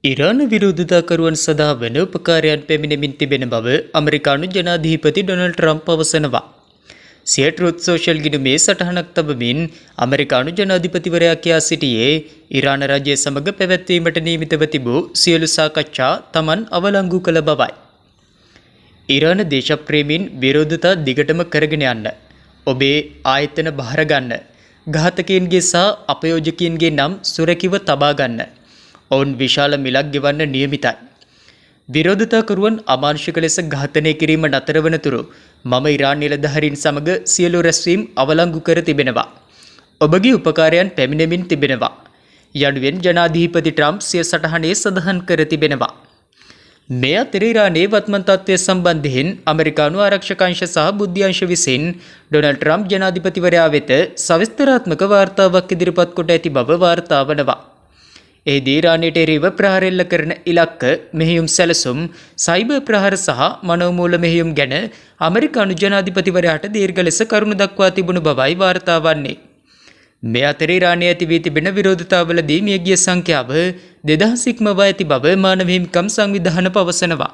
ඉරාන විරෝධතාකරුවන් සඳහා වන උපකාරයන් පැමිණෙමින් තිබෙන බව ඇමරිකානු ජනාධිපති ඩොනල්ඩ් ට්‍රම්ප් පවසනවා. සිය ට්‍රූත් සෝෂල් ගිණුමේ සටහනක් තබමින් ඇමරිකානු ජනාධිපතිවරයා කියා සිටියේ ඉරාන රජය සමග පැවැත්වීමට නියමිතව තිබූ සියලු සාකච්ඡා තමන් අවලංගු කළ බවයි. ඉරාන දේශප්‍රේමීන් විරෝධතා දිගටම කරගෙන යන්න. ඔබේ ආයතන බහර ගන්න. ඝාතකයන්ගේ සහ අපයෝජකයන්ගේ නම් සුරැකිව තබා ගන්න. ඔවුන් විශාල මිලක් ගෙවන්න නියමිතයි. විරෝධතාකරුවන් අමානුෂික ලෙස ඝාතනය කිරීම නතර වනතුරු මම ඉරාන් නිලධාරීන් සමග සියලු රැස්වීම් අවලංගු කර තිබෙනවා. ඔබගේ උපකාරයන් පැමිණෙමින් තිබෙනවා. යනුවෙන් ජනාධිපති ට්‍රම්ප් සිය සටහනේ සඳහන් කර තිබෙනවා. මේ අතර ඉරානයේ වත්මන් තත්ත්වය සම්බන්ධයෙන් ඇමරිකානු ආරක්ෂක අංශ සහ බුද්ධ්‍යංශ විසින් ඩොනල්ඩ් ට්‍රම්ප් ජනාධිපතිවරයා වෙත සවිස්තරාත්මක වාර්තාවක් ඉදිරිපත් කොට ඇති බව වාර්තා වනවා. එහිදී ඉරානයට එරෙහිව ප්‍රහාර එල්ල කරන ඉලක්ක, මෙහෙයුම් සැලසුම්, සයිබර් ප්‍රහාර සහ මනෝමූල මෙහෙයුම් ගැන ඇමරිකානු ජනාධිපතිවරයාට දීර්ඝ ලෙස කරුණු දක්වා තිබුණු බවයි වාර්තා වන්නේ. මේ අතර ඉරානයේ ඇති වී තිබෙන විරෝධතාවලදී මියගිය සංඛ්‍යාව 2000 ඉක්මවා ඇති බව මානව හිමිකම් සංවිධාන පවසනවා.